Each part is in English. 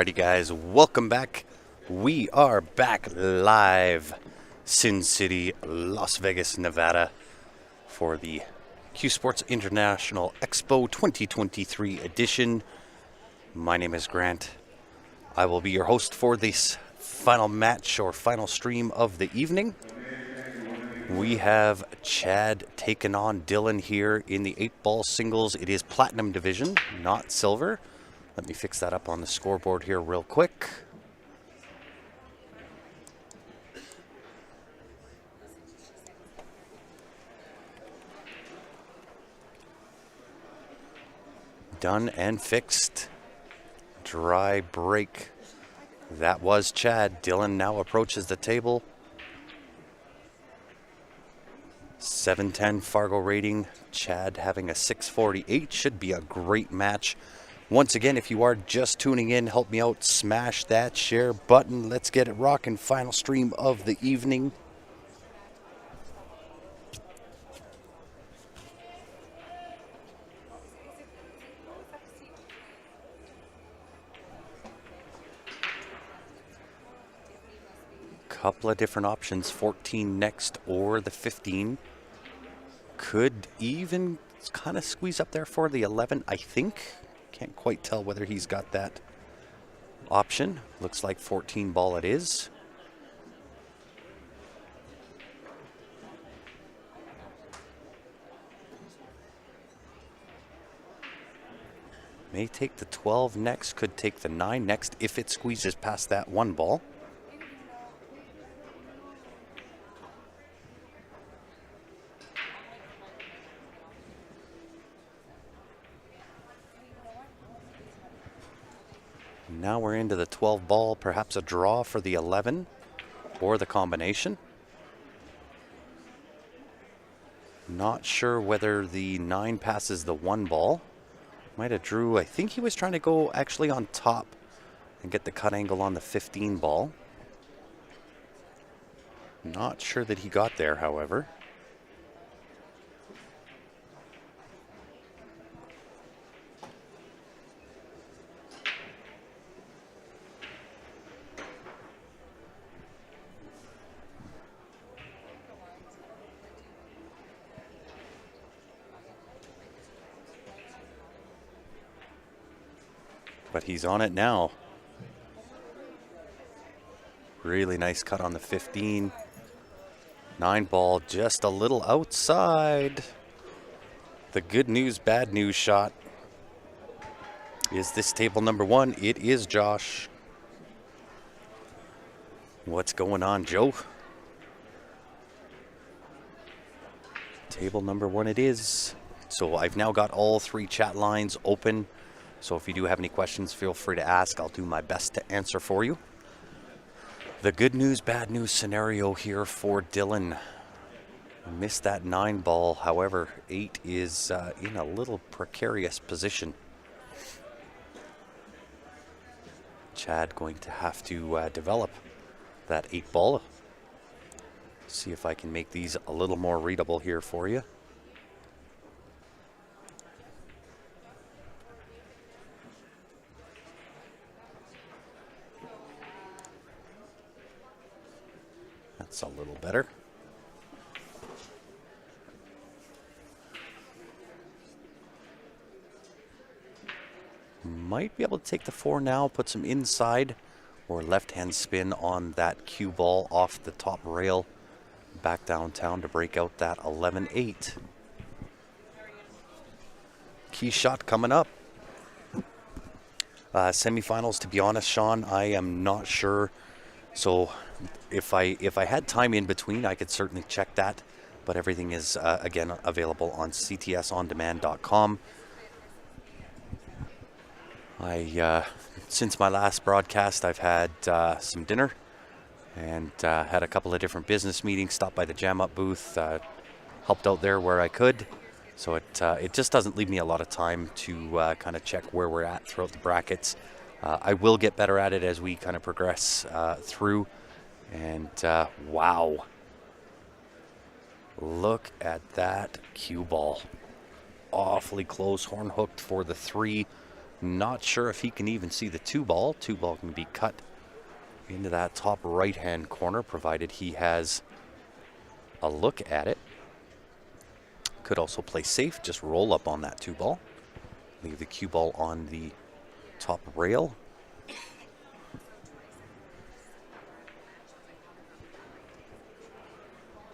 Alrighty guys, welcome back. We are back live, Sin City, Las Vegas, Nevada, for the CueSports International Expo 2023 edition. My name is Grant. I will be your host for this final match or final stream of the evening. We have Chad taking on Dylan here in the 8-ball singles. It is platinum division, not silver. Let me fix that up on the scoreboard here real quick. Done and fixed. Dry break. That was Chad. Dylan now approaches the table. 710 Fargo rating. Chad having a 648. Should be a great match. Once again, if you are just tuning in, help me out. Smash that share button. Let's get it rocking. Final stream of the evening. Couple of different options. 14 next or the 15. Could even kind of squeeze up there for the 11, I think. Can't quite tell whether he's got that option. Looks like 14 ball it is. May take the 12 next, could take the 9 next if it squeezes past that 1 ball. Now we're into the 12 ball, perhaps a draw for the 11 or the combination. Not sure whether the 9 passes the 1 ball. Might have drew, I think he was trying to go actually on top and get the cut angle on the 15 ball. Not sure that he got there, however. But he's on it now. Really nice cut on the 15. 9 ball, just a little outside. The good news, bad news shot. Is this table number 1? It is Josh. What's going on, Joe? Table number 1 it is. So I've now got all 3 chat lines open. So if you do have any questions, feel free to ask. I'll do my best to answer for you. The good news, bad news scenario here for Dylan. Missed that 9 ball. However, 8 is in a little precarious position. Chad going to have to develop that 8 ball. See if I can make these a little more readable here for you. That's a little better. Might be able to take the 4 now, put some inside or left-hand spin on that cue ball off the top rail back downtown to break out that 11-8. Key shot coming up. Semifinals, to be honest, Sean, I am not sure. So if I had time in between, I could certainly check that. But everything is, again, available on ctsondemand.com. Since my last broadcast, I've had some dinner and had a couple of different business meetings, stopped by the Jam Up booth, helped out there where I could. So it just doesn't leave me a lot of time to kind of check where we're at throughout the brackets. I will get better at it as we kind of progress through. And wow, look at that cue ball. Awfully close, horn hooked for the 3. Not sure if he can even see the 2-ball. 2-ball can be cut into that top right-hand corner, provided he has a look at it. Could also play safe, just roll up on that 2-ball. Leave the cue ball on the top rail.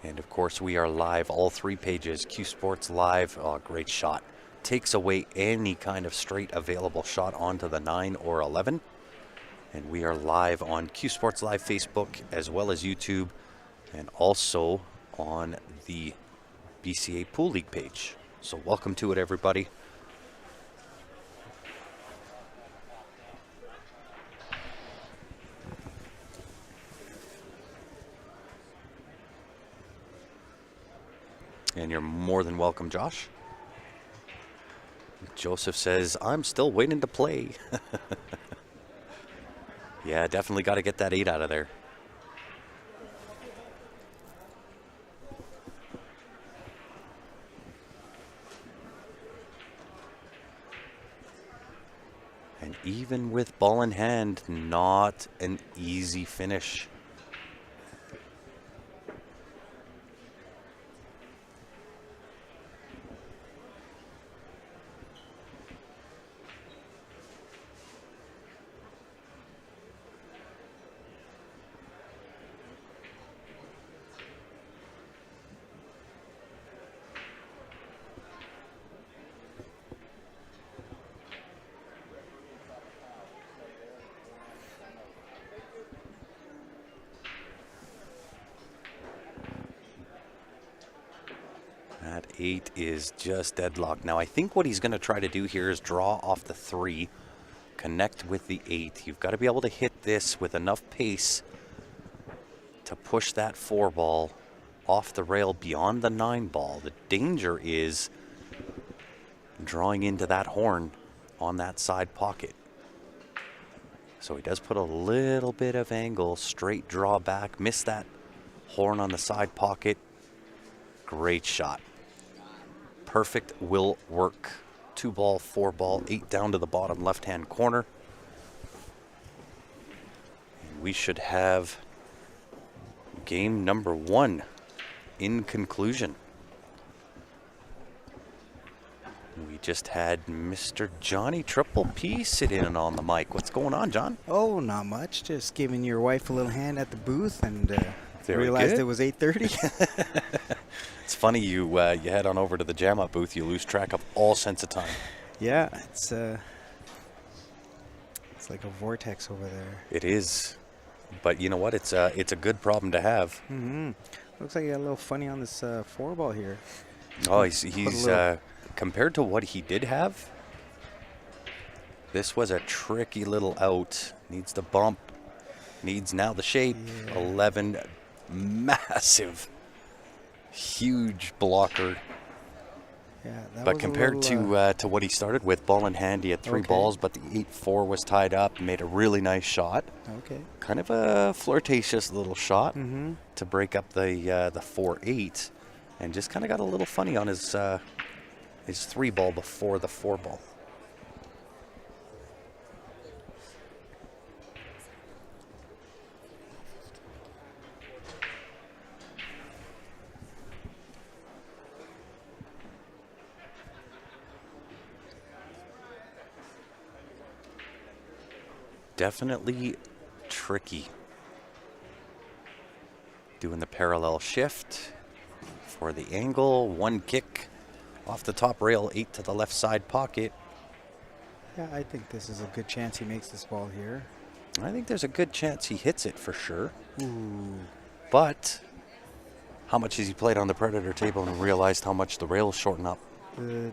And of course, we are live, all 3 pages. CueSports Live. Oh, great shot. Takes away any kind of straight available shot onto the 9 or 11. And we are live on CueSports Live Facebook as well as YouTube, and also on the BCA Pool League page. So welcome to it, everybody. And you're more than welcome, Josh. Joseph says, I'm still waiting to play. Yeah, definitely got to get that 8 out of there. And even with ball in hand, not an easy finish. That 8 is just deadlocked. Now, I think what he's going to try to do here is draw off the 3, connect with the 8. You've got to be able to hit this with enough pace to push that 4-ball off the rail beyond the 9-ball. The danger is drawing into that horn on that side pocket. So he does put a little bit of angle, straight draw back, miss that horn on the side pocket. Great shot. Perfect will work. 2-ball, 4-ball, 8 down to the bottom left-hand corner. And we should have game number 1 in conclusion. We just had Mr. Johnny Triple P sit in on the mic. What's going on, John? Oh, not much. Just giving your wife a little hand at the booth, and Very realized good. it was 8:30. It's funny, you head on over to the jam up booth, you lose track of all sense of time. Yeah, it's like a vortex over there. It is, but you know what? It's a good problem to have. Mm-hmm. Looks like he got a little funny on this 4-ball here. Oh, he's compared to what he did have. This was a tricky little out. Needs the bump. Needs now the shape. Yeah. 11, massive, huge blocker. Yeah, that But was compared a little, to what he started with, ball in hand, he had 3 Okay. balls, but the 8-4 was tied up. Made a really nice shot. okay. Kind of a flirtatious little shot Mm-hmm. to break up the 4-8, and just kind of got a little funny on his 3-ball before the 4-ball. Definitely tricky. Doing the parallel shift for the angle. 1 kick off the top rail, 8 to the left side pocket. Yeah, I think this is a good chance he makes this ball here. I think there's a good chance he hits it for sure. Ooh. But how much has he played on the Predator table and realized how much the rails shorten up?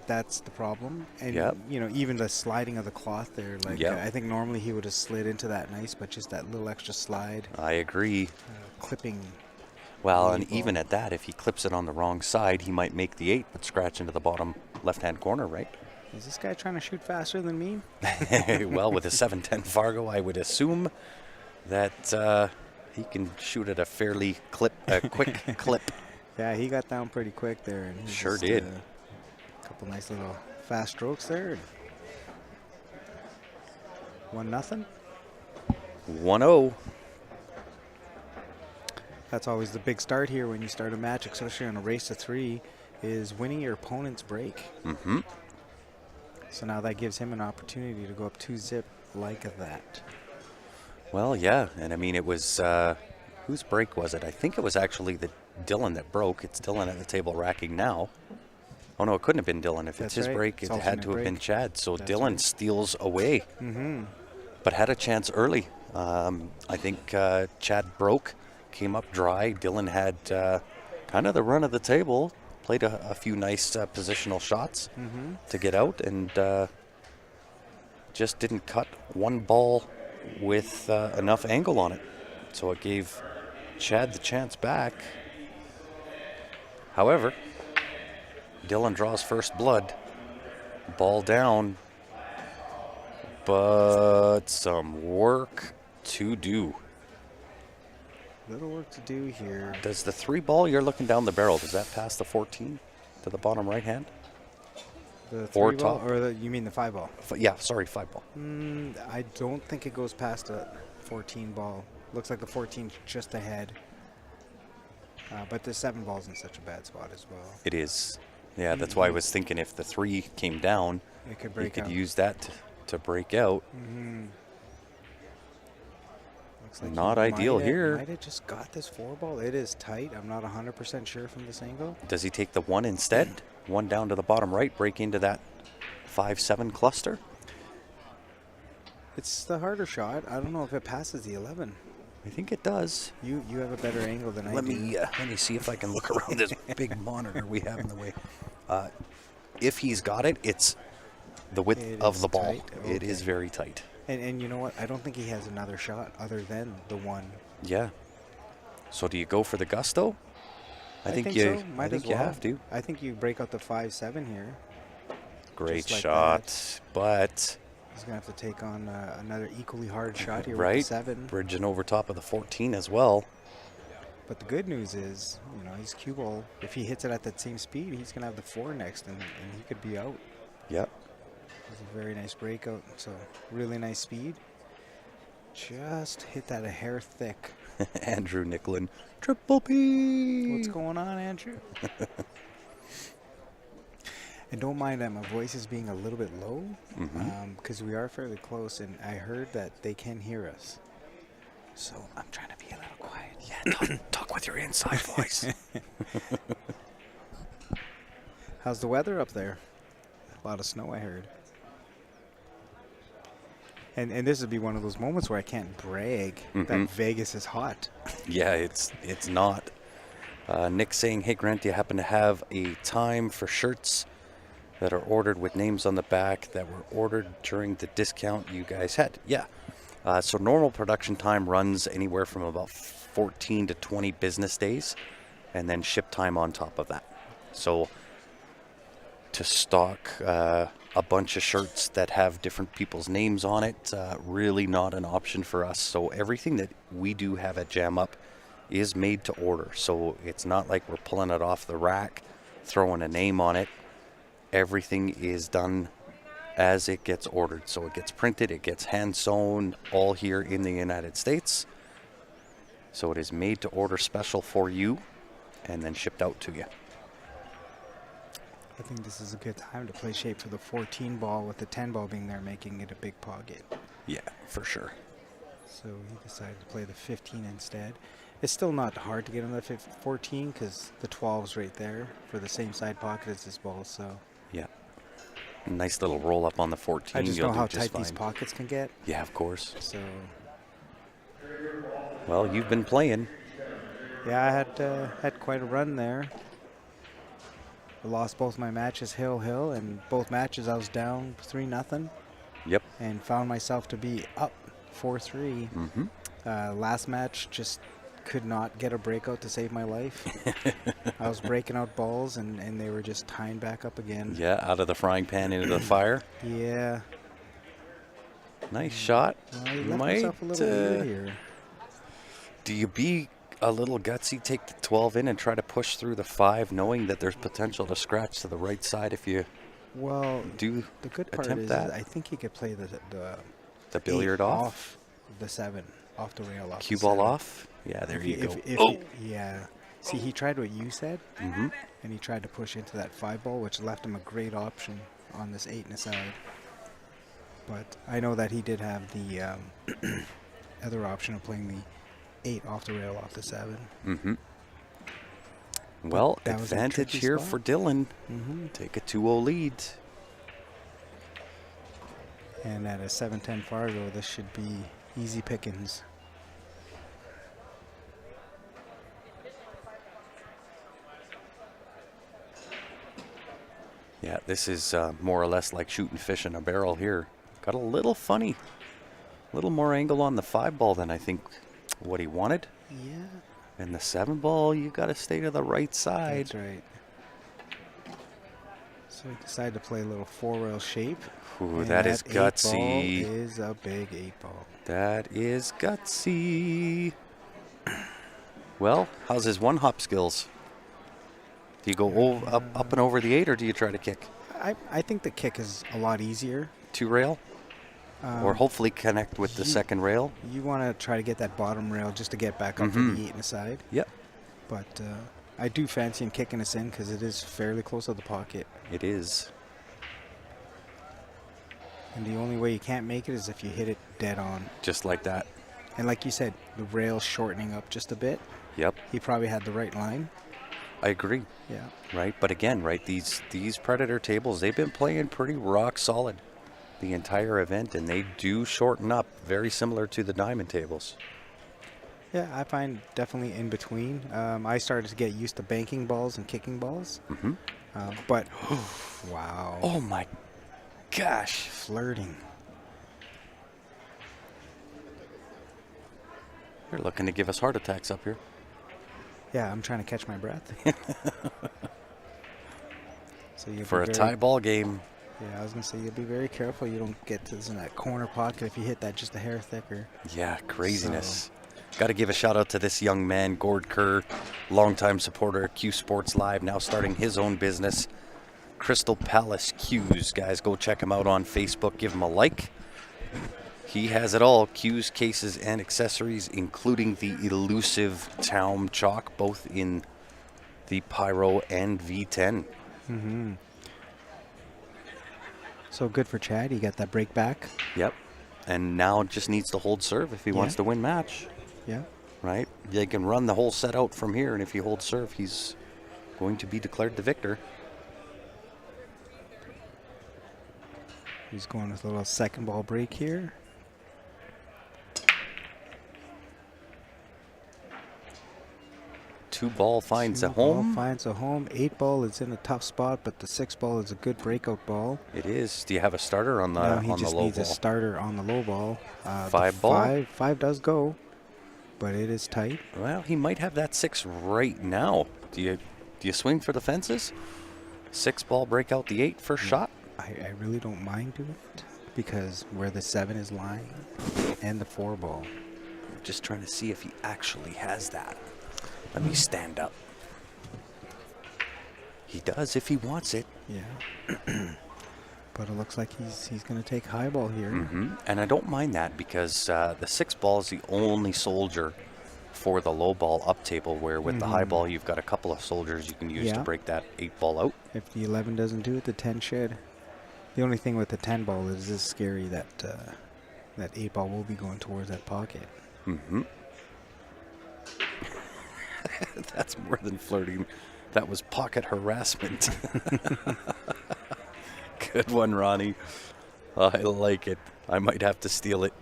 That's the problem. And, Yep. you know, even the sliding of the cloth there, like, Yep. I think normally he would have slid into that nice, but just that little extra slide, I agree. clipping. Well, and Really ball. even at that, if he clips it on the wrong side, he might make the 8, but scratch into the bottom left-hand corner, right? Is this guy trying to shoot faster than me? Well, with a 710 Fargo, I would assume that he can shoot at a fairly quick clip. Yeah, he got down pretty quick there. And he Sure just, did. A couple nice little fast strokes there. 1-0. 1-0. That's always the big start here when you start a match, especially on a race to 3, is winning your opponent's break. Mm-hmm. So now that gives him an opportunity to go up 2-0 like that. Well, yeah, and I mean, it was, whose break was it? I think it was actually Dylan that broke. It's Dylan at the table racking now. Oh, no, it couldn't have been Dylan. If it's his break, it had to have been Chad. So Dylan steals away, but had a chance early. I think Chad broke, came up dry. Dylan had kind of the run of the table, played a few nice positional shots to get out, and just didn't cut one ball with enough angle on it. So it gave Chad the chance back. However, Dylan draws first blood. Ball down, but some work to do. Little work to do here. Does the 3 ball, you're looking down the barrel, does that pass the 14 to the bottom right hand? The 3 ball, top? or you mean the 5 ball? Yeah, sorry, 5 ball. I don't think it goes past a 14 ball. Looks like the 14's just ahead. But the 7 ball's in such a bad spot as well. It is. Yeah, that's why I was thinking if the 3 came down, it could break you could out. use that to break out. Looks like Not ideal here. Might have just got this 4 ball. It is tight. I'm not 100% sure from this angle. Does he take the 1 instead? 1 down to the bottom right, break into that 5-7 cluster? It's the harder shot. I don't know if it passes the 11. I think it does. You have a better angle than I do. Let me see if I can look around this big monitor we have in the way. If he's got it, it's the width of the ball. Okay. It is very tight. And you know what? I don't think he has another shot other than the 1. Yeah. So do you go for the gusto? I think you have to. I think you break out the 5-7 here. Great like shot, but he's gonna have to take on another equally hard shot here right, with the 7. bridging over top of the 14 as well. But the good news is, he's cue ball. If he hits it at that same speed, he's gonna have the 4 next, and he could be out. Yep. It's a very nice breakout. So really nice speed. Just hit that a hair thick. Andrew Nicklin, triple P. What's going on, Andrew? And don't mind that my voice is being a little bit low, because we are fairly close, and I heard that they can hear us. So I'm trying to be a little quiet. Yeah, talk with your inside voice. How's the weather up there? A lot of snow, I heard. And this would be one of those moments where I can't brag that Vegas is hot. Yeah, it's not. Nick saying, hey, Grant, do you happen to have a time for shirts that are ordered with names on the back that were ordered during the discount you guys had? Yeah. So normal production time runs anywhere from about 14 to 20 business days, and then ship time on top of that. So to stock a bunch of shirts that have different people's names on it, really not an option for us. So everything that we do have at Jam Up is made to order. So it's not like we're pulling it off the rack, throwing a name on it. Everything is done as it gets ordered. So it gets printed, it gets hand sewn, all here in the United States. So it is made to order special for you and then shipped out to you. I think this is a good time to play shape for the 14 ball, with the 10 ball being there, making it a big pocket. Yeah, for sure. So he decided to play the 15 instead. It's still not hard to get on the 14 because the 12's right there for the same side pocket as this ball. So yeah, nice little roll up on the 14. I just know how tight these pockets can get. Yeah, of course. So well, you've been playing. Yeah, I had quite a run there. I lost both my matches hill, and both matches I was down 3-0. Yep. And found myself to be up 4-3. Last match just could not get a breakout to save my life. I was breaking out balls, and they were just tying back up again. Yeah, out of the frying pan into the fire. Yeah. Nice shot. Well, I left myself a little weird here. Do you be a little gutsy, take the 12 in and try to push through the 5, knowing that there's potential to scratch to the right side if you do the good part attempt is that? I think he could play the The billiard off? The 7, off the rail, off Cue the ball 7. off? Yeah, there you go. Yeah. See, he tried what you said, Mm-hmm. and he tried to push into that 5 ball, which left him a great option on this 8 and a side. But I know that he did have the other option of playing the 8 off the rail, off the 7. Mm-hmm. Well, that was a advantage tricky here spot. for Dylan. Mm-hmm. Take a 2-0 lead. And at a 7-10 Fargo, this should be easy pickings. Yeah, this is more or less like shooting fish in a barrel here. Got a little funny. A little more angle on the 5 ball than I think what he wanted. Yeah. And the 7 ball, you got to stay to the right side. That's right. So he decided to play a little 4-rail shape. Ooh, and that is 8 ball gutsy. is a big 8 ball. That is gutsy. Well, how's his one-hop skills? Do you go up and over the 8, or do you try to kick? I think the kick is a lot easier. 2-rail? Or hopefully connect with the second rail? You want to try to get that bottom rail just to get back up to the 8 and a side. Yep. But I do fancy him kicking us in because it is fairly close to the pocket. It is. And the only way you can't make it is if you hit it dead on. Just like that. And like you said, the rail shortening up just a bit. Yep. He probably had the right line. I agree. Yeah. Right, but again, right, these Predator tables, they've been playing pretty rock solid the entire event, and they do shorten up, very similar to the diamond tables. Yeah, I find definitely in between. I started to get used to banking balls and kicking balls. Mm-hmm. But, wow. Oh my gosh. Flirting. You're looking to give us heart attacks up here. Yeah, I'm trying to catch my breath. So For a tie ball game. Yeah, I was going to say, you'll be very careful you don't get to in that corner pocket if you hit that just a hair thicker. Yeah, craziness. Got to give a shout out to this young man, Gord Kerr, longtime supporter of CueSports Live, now starting his own business, Crystal Palace Cues. Guys, go check him out on Facebook. Give him a like. He has it all, cues, cases, and accessories, including the elusive Taum chalk, both in the Pyro and V10. Mm-hmm. So good for Chad. He got that break back. Yep. And now just needs to hold serve if he wants to win match. Yeah. Right? They can run the whole set out from here, and if he holds serve, he's going to be declared the victor. He's going with a little second ball break here. Two ball finds a Ball home. finds a home. 8 ball is in a tough spot, but the 6 ball is a good breakout ball. It is. Do you have a starter on the Now he on just the low needs ball? a starter on the low ball. 5 ball? Five does go, but it is tight. Well, he might have that 6 right now. Do you swing for the fences? 6 ball break out the 8 first shot. I really don't mind doing it because where the 7 is lying and the 4 ball. I'm just trying to see if he actually has that. Let me stand up. He does if he wants it. Yeah. But it looks like he's going to take high ball here. Mm-hmm. And I don't mind that because the 6 ball is the only soldier for the low ball up table, where with the high ball you've got a couple of soldiers you can use to break that 8 ball out. If the 11 doesn't do it, the 10 should. The only thing with the 10 ball is it's scary that that 8 ball will be going towards that pocket. Mm-hmm. That's more than flirting. That was pocket harassment. Good one, Ronnie. I like it. I might have to steal it.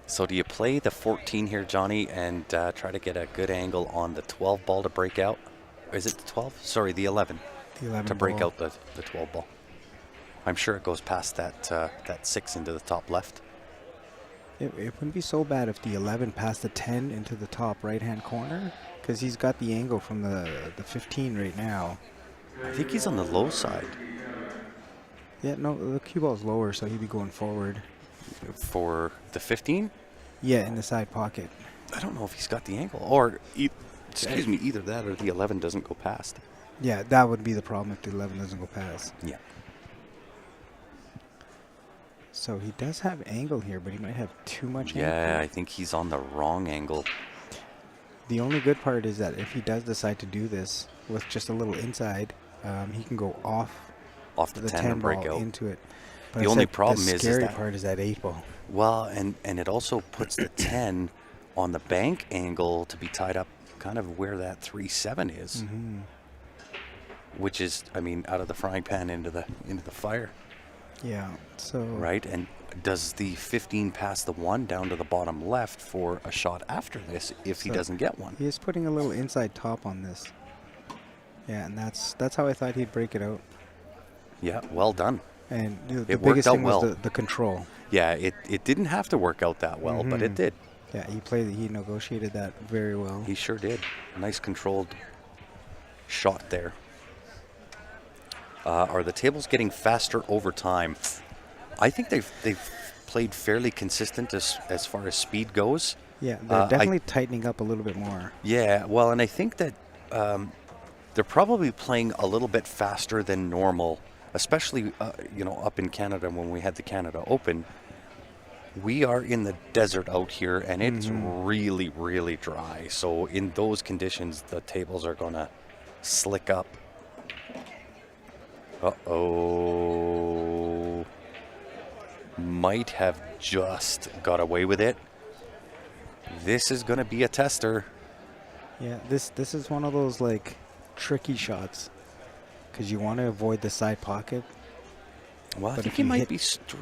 So do you play the 14 here, Johnny, and try to get a good angle on the 12 ball to break out? Or is it the 12? Sorry, the 11. The 11 to break ball. out the 12 ball. I'm sure it goes past that that 6 into the top left. It wouldn't be so bad if the 11 passed the 10 into the top right-hand corner, because he's got the angle from the 15 right now. I think he's on the low side. Yeah, no, the cue ball's lower, so he'd be going forward. For the 15? Yeah, in the side pocket. I don't know if he's got the angle. Or, excuse me, either that or the 11 doesn't go past. Yeah, that would be the problem if the 11 doesn't go past. Yeah. So he does have angle here, but he might have too much angle. Yeah, I think he's on the wrong angle. The only good part is that if he does decide to do this with just a little inside, he can go off the 10 and break ball out. into it. But The only problem the is scary that part is that 8 ball. Well, and it also puts the 10 on the bank angle to be tied up kind of where that 3-7 is. Mm-hmm. Which is, I mean, out of the frying pan into the fire. Yeah. So Right? And does the 15 pass the 1 down to the bottom left for a shot after this if he doesn't get one? He is putting a little inside top on this. Yeah, and that's how I thought he'd break it out. Yeah, well done. And the It worked biggest out thing was well. the control. Yeah, it didn't have to work out that well, but it did. Yeah, he negotiated that very well. He sure did. Nice controlled shot there. Are the tables getting faster over time? I think they've played fairly consistent as far as speed goes. Yeah, they're definitely tightening up a little bit more. Yeah, well, and I think that they're probably playing a little bit faster than normal, especially up in Canada when we had the Canada Open. We are in the desert out here, and it's really, really dry. So in those conditions, the tables are going to slick up. Uh-oh. Might have just got away with it. This is going to be a tester. Yeah, this is one of those like tricky shots because you want to avoid the side pocket. Well, I But think if he you might hit- be.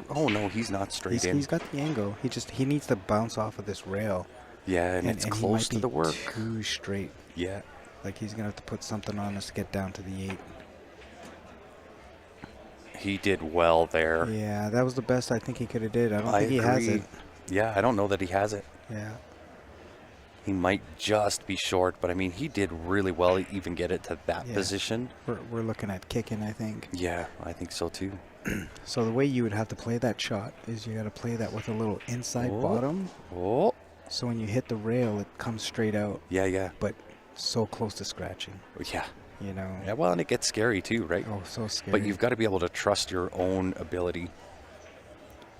Oh no, he's not straight in. He's got the angle. He needs to bounce off of this rail. Yeah, and it's he close might to be the work. Too straight. Yeah. Like he's gonna have to put something on us to get down to the 8. He did well there. Yeah, that was the best I think he could have did. I don't think he agree. has it. Yeah, I don't know that he has it. Yeah. He might just be short, but I mean, he did really well to even get it to that Yeah. position. We're looking at kicking, I think. Yeah, I think so too. So the way you would have to play that shot is you got to play that with a little inside bottom. Oh, So when you hit the rail, it comes straight out, yeah. but so close to scratching. Yeah. You know. Yeah, well, and it gets scary too, right? Oh, so scary. But you've got to be able to trust your own ability.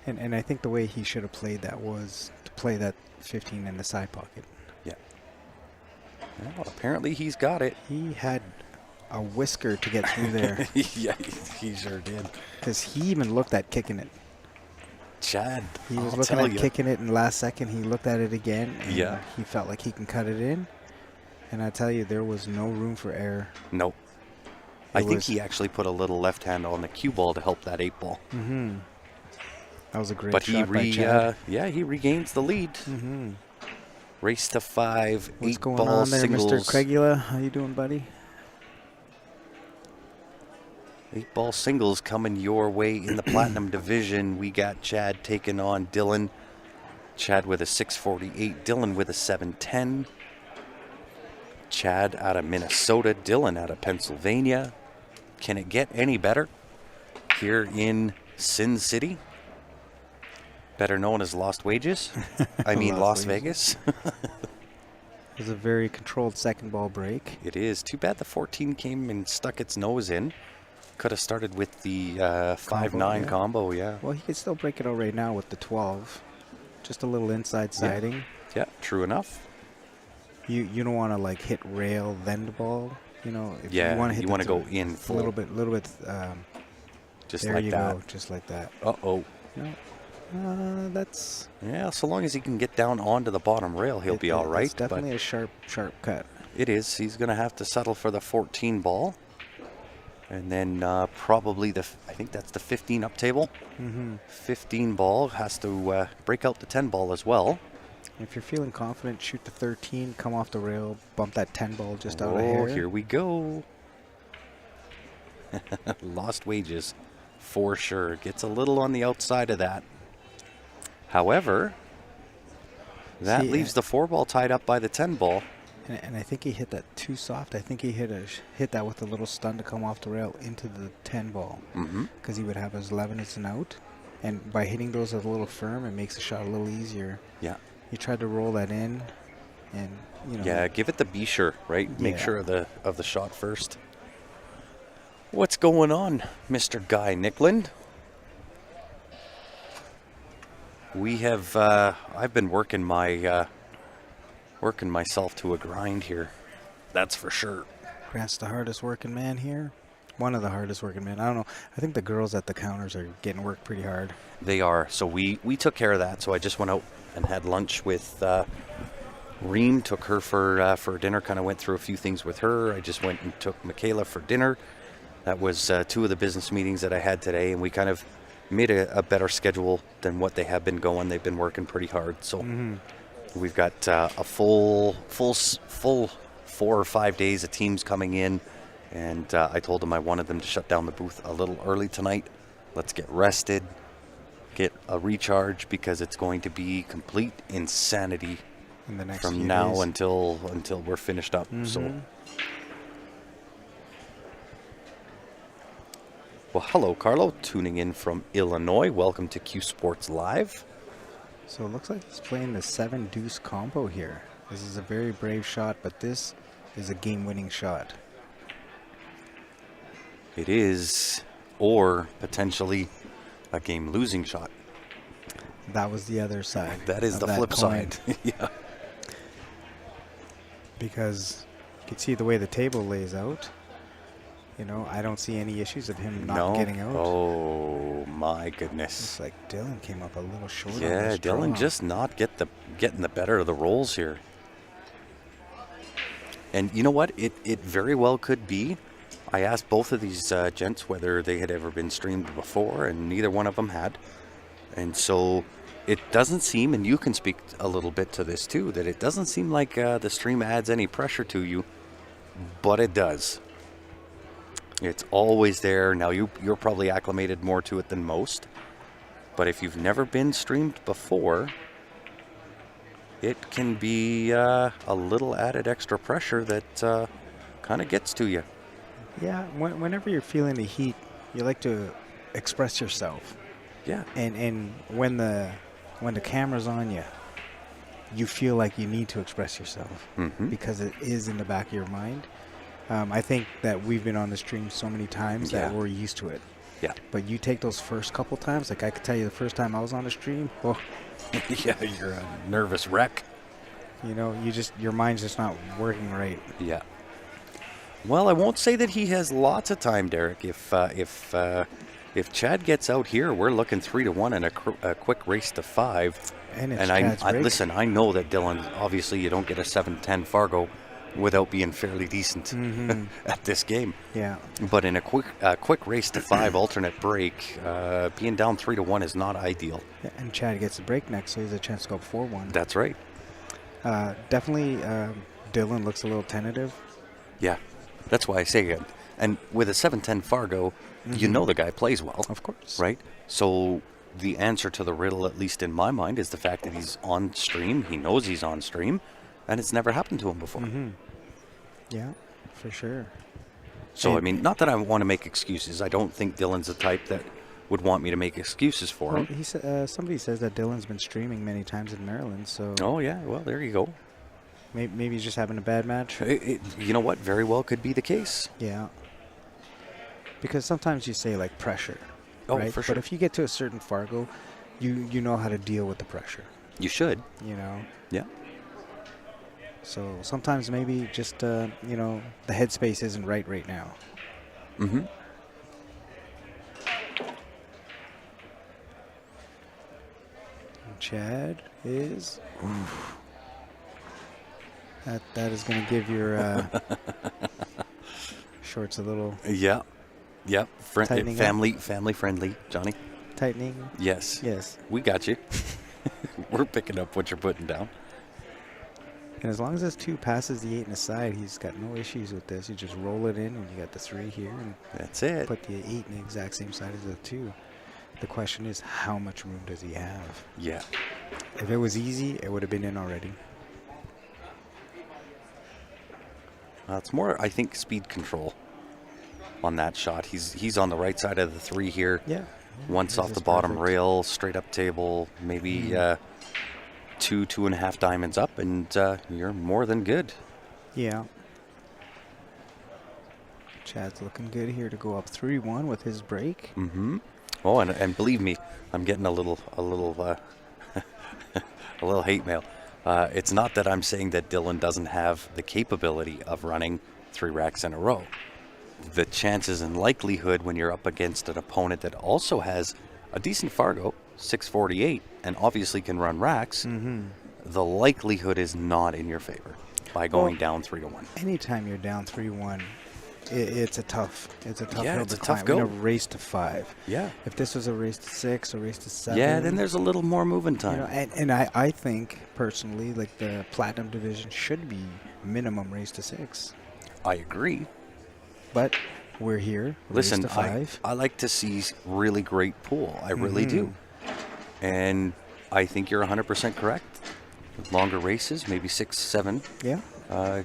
And I think the way he should have played that was to play that 15 in the side pocket. Yeah. Well, apparently he's got it. He had a whisker to get through there Yeah, he sure did. because he even looked at kicking it. Chad, He was I'll looking tell at you. kicking it, and last second he looked at it again, and Yeah. he felt like he can cut it in. And I tell you, there was no room for error. Nope. I It think was- he actually put a little left hand on the cue ball to help that 8 ball. Mm-hmm. That was a great But shot by Chad. he regains the lead. Mm-hmm. Race to 5, What's 8 going ball on there, singles. Mr. Craigula? How you doing, buddy? 8 ball singles coming your way in the platinum division. We got Chad taking on Dylan. Chad with a 648, Dylan with a 710. Chad out of Minnesota, Dylan out of Pennsylvania. Can it get any better here in Sin City? Better known as Lost Wages. I mean Las Las Vegas. It was a very controlled second ball break. It is. Too bad the 14 came and stuck its nose in. Could have started with the 5-9 yeah. combo, yeah. Well, he could still break it out right now with the 12. Just a little inside siding. Yeah, true enough. You don't want to like hit rail then the ball. You know, if Yeah, you want to hit you the wanna go th- in a full. little bit. Just There like you that. go, just like that. Uh-oh. No, that's Yeah, so long as he can get down onto the bottom rail, he'll be all right. It's definitely a sharp cut. But it is. He's going to have to settle for the 14 ball. And then probably I think that's the 15 up table. Mm-hmm. 15 ball has to break out the 10 ball as well. If you're feeling confident, shoot the 13, come off the rail, bump that 10 ball just out of Oh, hair. here we go. Lost Wages, for sure. Gets a little on the outside of that. However, that See, leaves the 4 ball tied up by the 10 ball. And I think he hit that too soft. I think he hit that with a little stun to come off the rail into the 10 ball. Mm-hmm. Because he would have his 11 as an out. And by hitting those a little firm, it makes the shot a little easier. Yeah. He tried to roll that in, and you know. Yeah, give it the be sure, right? Make Yeah. sure of the shot first. What's going on, Mr. Guy Nicklin? We have, I've been working myself to a grind here. That's for sure. Grant's the hardest working man here. One of the hardest working men. I don't know. I think the girls at the counters are getting worked pretty hard. They are. So we took care of that. So I just went out and had lunch with Reem. Took her for dinner. Kind of went through a few things with her. I just went and took Michaela for dinner. That was 2 of the business meetings that I had today, and we kind of made a better schedule than what they have been going. They've been working pretty hard. So we've got a full 4 or 5 days of teams coming in. And I told them I wanted them to shut down the booth a little early tonight. Let's get rested, get a recharge, because it's going to be complete insanity In the next from few now days. until we're finished up. So, well, hello, Carlo, tuning in from Illinois. Welcome to CueSports Live. So it looks like he's playing the 7-deuce combo here. This is a very brave shot, but this is a game-winning shot. It is, or potentially a game-losing shot. That was the other side. That is of the that flip coin. side. Yeah. Because you can see the way the table lays out. You know, I don't see any issues of him not getting out. Oh my goodness. Looks like Dylan came up a little short. on Yeah, this Dylan draw. just not getting the better of the rolls here. And you know what? It very well could be. I asked both of these gents whether they had ever been streamed before, and neither one of them had. And so it doesn't seem, and you can speak a little bit to this too, that it doesn't seem like the stream adds any pressure to you, but it does. It's always there. Now you're probably acclimated more to it than most, but if you've never been streamed before, it can be a little added extra pressure that kind of gets to you. Yeah, whenever you're feeling the heat, you like to express yourself. Yeah. And when the camera's on you, you feel like you need to express yourself because it is in the back of your mind. I think that we've been on the stream so many times that we're used to it. Yeah. But you take those first couple times, like I could tell you the first time I was on the stream, well, Yeah, you're a nervous wreck. you know, your mind's just not working right. Yeah. Well, I won't say that he has lots of time, Derek. If Chad gets out here, we're looking 3-1 and a quick race to 5. And it's And Chad's break. listen, I know that Dylan. Obviously, you don't get a 7-10 Fargo without being fairly decent at this game. Yeah. But in a quick race to 5 alternate break, being down 3-1 is not ideal. And Chad gets the break next, so he has a chance to go up 4-1. That's right. Definitely, Dylan looks a little tentative. Yeah, that's why I say it. And with a 7-10 Fargo, you know the guy plays well. Of course. Right? So the answer to the riddle, at least in my mind, is the fact that he's on stream. He knows he's on stream, and it's never happened to him before. Yeah, for sure. So, I And- mean, not that I want to make excuses. I don't think Dylan's the type that would want me to make excuses for Well, him. somebody says that Dylan's been streaming many times in Maryland, so Oh, yeah, well, there you go. maybe he's just having a bad match. You know what? Very well could be the case. Yeah. Because sometimes you say like pressure. Oh, right? for sure. But if you get to a certain Fargo, you know how to deal with the pressure. You should. You know. Yeah. So sometimes maybe just the headspace isn't right now. Mm-hmm. And Chad is. That is going to give your shorts a little Yeah. Yep. Tightening up. Family friendly, Johnny. tightening. Yes. Yes. We got you. We're picking up what you're putting down. And as long as this 2 passes the 8 and a side, he's got no issues with this. You just roll it in, and you got the 3 here, and That's it. put the 8 in the exact same side as the 2. The question is, how much room does he have? Yeah. If it was easy, it would have been in already. It's more, I think, speed control on that shot. He's on the right side of the 3 here. Yeah. Once This off is the bottom perfect. rail, straight up table, maybe 2.5 diamonds up, and you're more than good. Yeah. Chad's looking good here to go up 3-1 with his break. Mm-hmm. Oh, and believe me, I'm getting a little a little hate mail. It's not that I'm saying that Dylan doesn't have the capability of running 3 racks in a row. The chances and likelihood when you're up against an opponent that also has a decent Fargo, 648, and obviously can run racks, the likelihood is not in your favor by going down 3-1. Anytime you're down 3-1, it's a tough hill to it's a climb. tough go. In a race to 5. Yeah. If this was a race to 6, a race to 7. Yeah, then there's a little more moving time. And I think, personally, like the Platinum division should be minimum race to 6. I agree. But we're here, Listen, race to 5. I like to see really great pool. I really do. And I think you're 100% correct. With longer races, maybe 6, 7,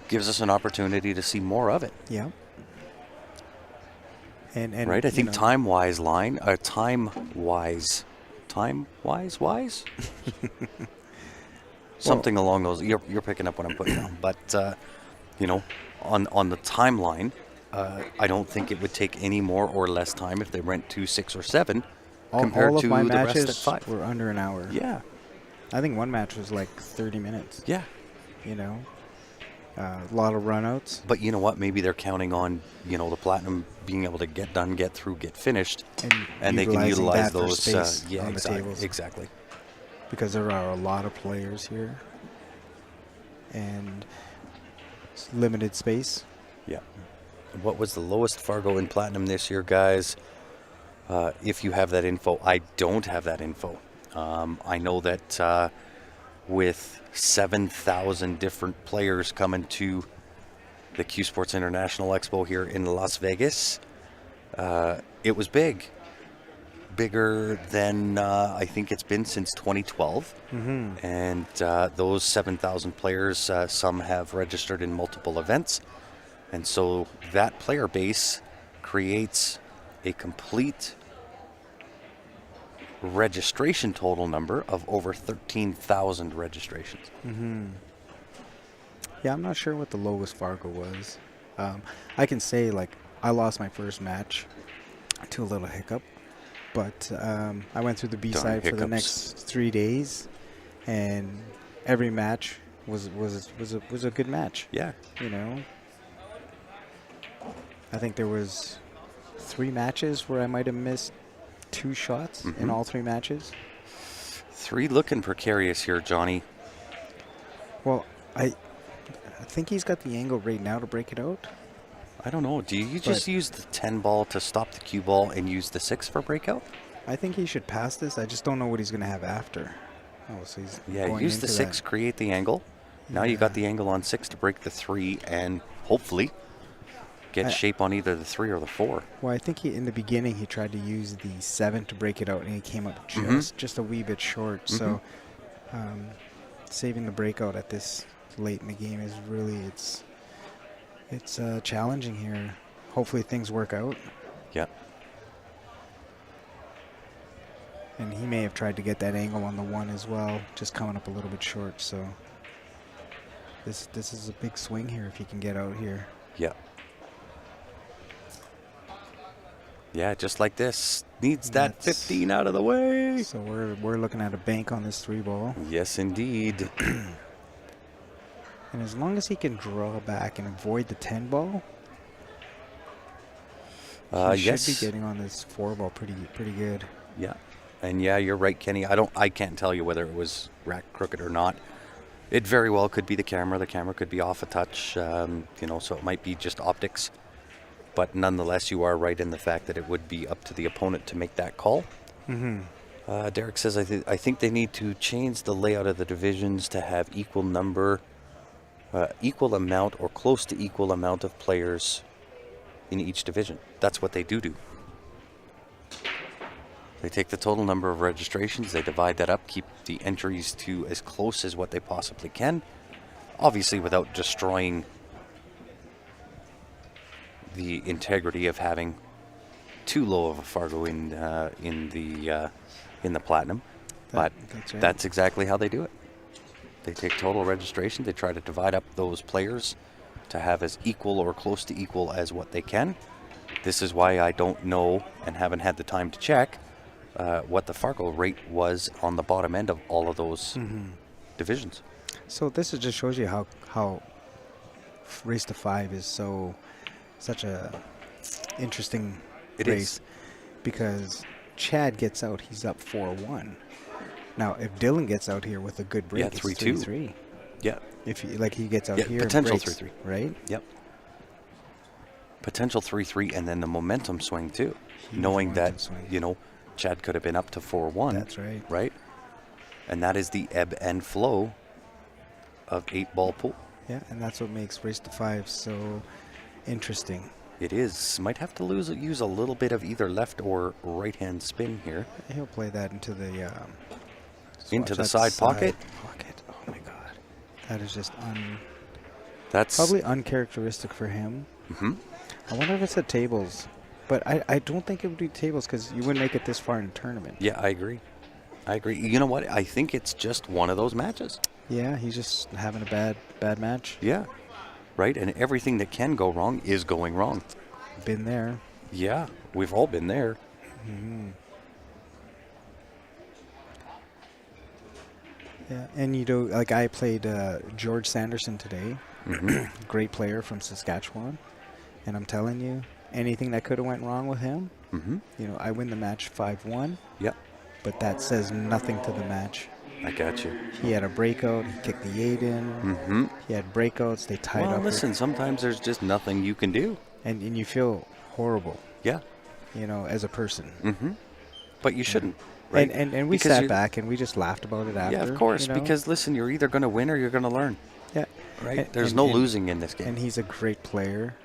gives us an opportunity to see more of it. Yeah. And right? I think time-wise, something along those. You're picking up what I'm putting down. But, on the timeline, I don't think it would take any more or less time if they went to 6 or 7 compared all of to my the matches rest at 5. were under an hour. Yeah. I think one match was like 30 minutes. Yeah. A lot of runouts. But you know what? Maybe they're counting on, the Platinum being able to get done, get through, get finished, and they can utilize those. Space on the tables. Exactly. Because there are a lot of players here, and limited space. Yeah. What was the lowest Fargo in Platinum this year, guys? If you have that info, I don't have that info. I know that with 7,000 different players coming to the CueSports International Expo here in Las Vegas, it was big. Bigger than I think it's been since 2012. And those 7,000 players, some have registered in multiple events. And so that player base creates a complete registration total number of over 13,000 registrations. Yeah, I'm not sure what the lowest Fargo was. I can say, I lost my first match to a little hiccup, but I went through the B-side for the next 3 days, and every match was a good match. Yeah. I think there was 3 matches where I might have missed 2 shots in all 3 matches. 3 looking precarious here, Johnny. Well, I think he's got the angle right now to break it out. I don't know. Do you just use the 10 ball to stop the cue ball and use the 6 for breakout? I think he should pass this. I just don't know what he's going to have after. Oh, so he's going use the 6, create the angle. Now you got the angle on 6 to break the 3 and hopefully get shape on either the 3 or the 4. Well, I think in the beginning he tried to use the 7 to break it out, and he came up just a wee bit short. So saving the breakout at this late in the game is really it's challenging here. Hopefully things work out. Yeah. And he may have tried to get that angle on the 1 as well, just coming up a little bit short. So this is a big swing here if he can get out here. Yeah. Yeah, just like this. Needs that 15 out of the way. So we're looking at a bank on this 3 ball. Yes, indeed. And as long as he can draw back and avoid the 10 ball, he should be getting on this 4 ball pretty good. Yeah. And yeah, you're right, Kenny. I can't tell you whether it was rack crooked or not. It very well could be the camera. The camera could be off a touch, so it might be just optics. But nonetheless, you are right in the fact that it would be up to the opponent to make that call. Derek says, I think they need to change the layout of the divisions to have equal amount or close to equal amount of players in each division. That's what they do. They take the total number of registrations, they divide that up, keep the entries to as close as what they possibly can, obviously without destroying the integrity of having too low of a Fargo in the Platinum. That's exactly how they do it. They take total registration, they try to divide up those players to have as equal or close to equal as what they can. This is why I don't know and haven't had the time to check what the Fargo rate was on the bottom end of all of those divisions. So this just shows you how race to 5 is such a interesting race, because Chad gets out, he's up 4-1. Now, if Dylan gets out here with a good break, it's 3-3. Yeah. If he gets out here, potential breaks, 3-3, right? Yep. Potential 3-3, and then the momentum swing too. Huge knowing that swing. Chad could have been up to 4-1. That's right. Right, and that is the ebb and flow of 8-ball pool. Yeah, and that's what makes race to 5 so interesting. It is. Might have to use a little bit of either left or right hand spin here. He'll play that into the side pocket. Oh my God, that is just That's probably uncharacteristic for him. I wonder if it's at tables, but I don't think it would be tables, because you wouldn't make it this far in a tournament. Yeah, I agree. You know what? I think it's just one of those matches. Yeah, he's just having a bad match. Yeah, right. And everything that can go wrong is going wrong. Been there. Yeah, we've all been there. Yeah, and like I played George Sanderson today, great player from Saskatchewan, and I'm telling you, anything that could have went wrong with him, I win the match 5-1. Yeah, but that says nothing to the match. I got you. He had a breakout. He kicked the 8 in. He had breakouts. They tied up. Well, listen, sometimes there's just nothing you can do. And you feel horrible. Yeah. As a person. But you shouldn't, right? And we sat back and we just laughed about it after. Yeah, of course, because, listen, you're either going to win or you're going to learn. Yeah. Right? There's no losing in this game. And he's a great player.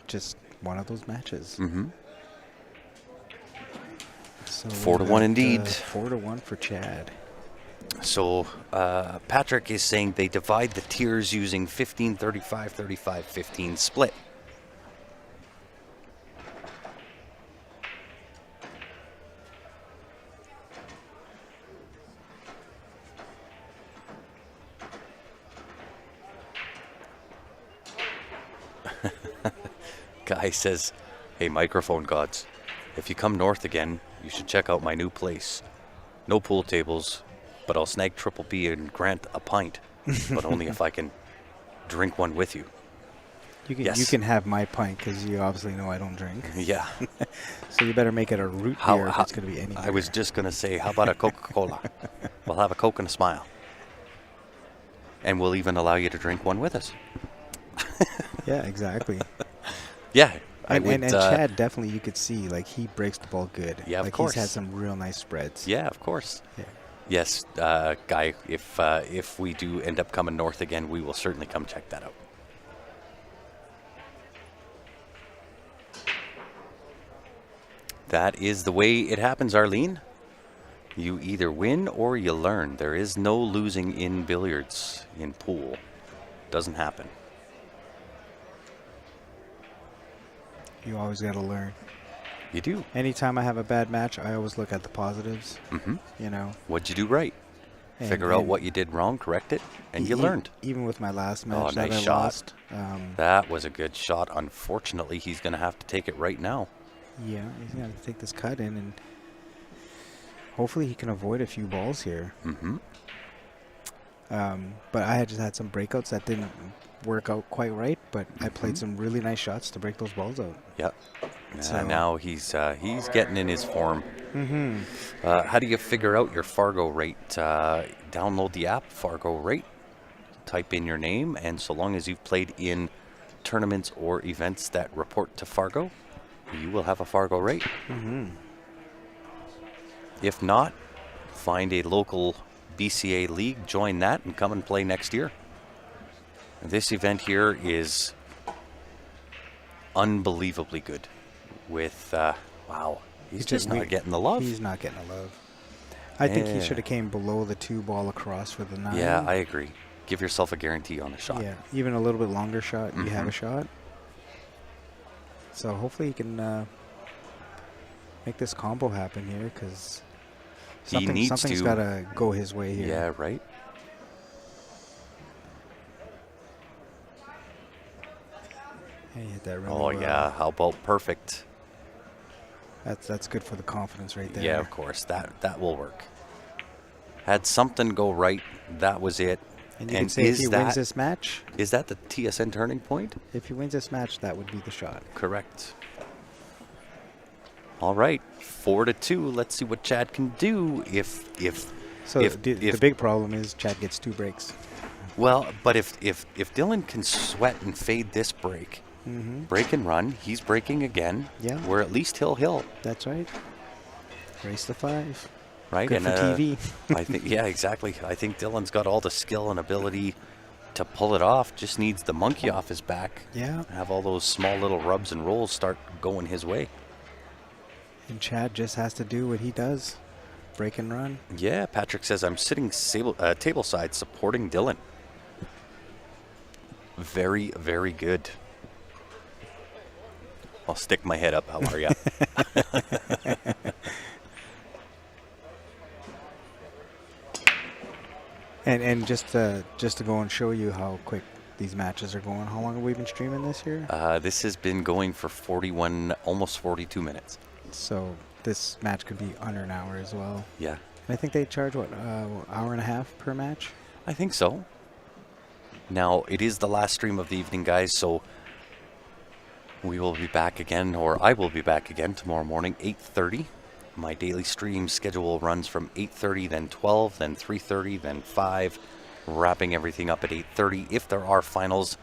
Just one of those matches. So 4-1 indeed. 4-1 for Chad. So Patrick is saying they divide the tiers using 15, 35, 35, 15 split. Guy says, hey, microphone gods, if you come north again, you should check out my new place. No pool tables, but I'll snag Triple B and Grant a pint, but only if I can drink one with you. You can have my pint, because you obviously know I don't drink. Yeah. So you better make it a root beer if it's going to be any beer. I was just going to say, how about a Coca-Cola? We'll have a Coke and a smile. And we'll even allow you to drink one with us. Yeah, exactly. Yeah. And Chad, definitely, you could see, like, he breaks the ball good. Yeah, of like, course. He's had some real nice spreads. Yeah, of course. Yeah. Yes, Guy, if we do end up coming north again, we will certainly come check that out. That is the way it happens, Arlene. You either win or you learn. There is no losing in billiards, in pool. Doesn't happen. You always got to learn. You do. Anytime I have a bad match, I always look at the positives. What'd you do right? Figure out what you did wrong, correct it, and you learned. Even with my last match that nice I shot. lost. That was a good shot. Unfortunately, he's going to have to take it right now. Yeah, he's going to take this cut in, and hopefully he can avoid a few balls here. But I just had some breakouts that didn't work out quite right, but I played some really nice shots to break those balls out. Yep. So now he's getting in his form. How do you figure out your Fargo rate? Download the app, Fargo rate. Type in your name, and so long as you've played in tournaments or events that report to Fargo, you will have a Fargo rate. If not, find a local BCA league, join that, and come and play next year. This event here is unbelievably good. With wow, he's just not getting the love. He's not getting the love. I think he should have came below the 2 ball across for the 9. Yeah, I agree. Give yourself a guarantee on a shot. Yeah, even a little bit longer shot, you have a shot. So hopefully he can make this combo happen here, because something's got to go his way here. Yeah, right. He hit that really Oh, well. yeah. How about perfect? That's good for the confidence right there. Yeah, of course. That will work. Had something go right. That was it. And you can say if he wins this match, is that the TSN turning point? if he wins this match, that would be the shot. Correct. All right, 4-2. Let's see what Chad can do The big problem is Chad gets 2 breaks. Well, but if Dylan can sweat and fade this break, break and run, he's breaking again. Yeah. We're at least hill. That's right. Race to 5. Right. Good and for TV. I think exactly. I think Dylan's got all the skill and ability to pull it off. Just needs the monkey off his back. Yeah. Have all those small little rubs and rolls start going his way. And Chad just has to do what he does. Break and run. Yeah, Patrick says, I'm sitting tableside supporting Dylan. Very, very good. I'll stick my head up. How are you? And just to go and show you how quick these matches are going, how long have we been streaming this here? This has been going for 41, almost 42 minutes. So this match could be under an hour as well. Yeah. And I think they charge, what, hour and a half per match? I think so. Now, it is the last stream of the evening, guys, so we will be back again, or I will be back again tomorrow morning, 8:30. My daily stream schedule runs from 8:30, then 12, then 3:30, then 5, wrapping everything up at 8:30. If there are finals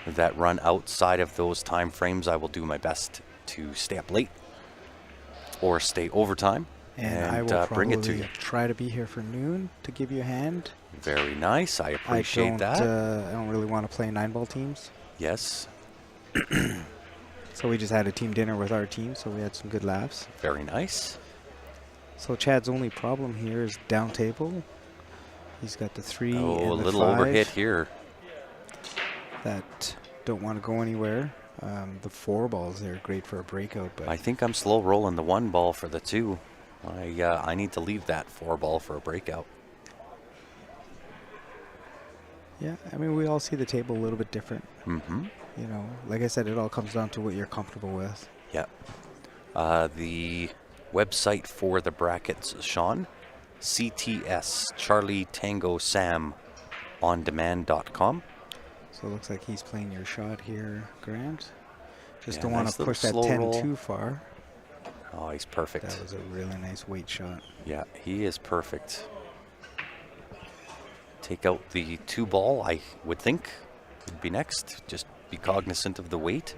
that run outside of those time frames, I will do my best to stay up late or stay overtime And I will bring it to you. try to be here for noon to give you a hand. Very nice. I appreciate that. I don't really want to play 9-ball teams. Yes. So we just had a team dinner with our team, so we had some good laughs. Very nice. So Chad's only problem here is down table. He's got the 3 and the 5. A little overhit here. That don't want to go anywhere. The 4 balls there, great for a breakout. But I think I'm slow rolling the 1 ball for the 2. I need to leave that 4 ball for a breakout. yeah, I mean, we all see the table a little bit different. Mm-hmm. You know, like I said, it all comes down to what you're comfortable with. Yep. The website for the brackets, Sean, CTS, Charlie Tango Sam, ondemand.com. So it looks like he's playing your shot here, Grant. Just Yeah, don't want nice to push that little slow 10 roll. too far. Oh, he's perfect. That was a really nice weight shot. Yeah, he is perfect. Take out the 2 ball, I would think, would be next. Just be cognizant of the weight.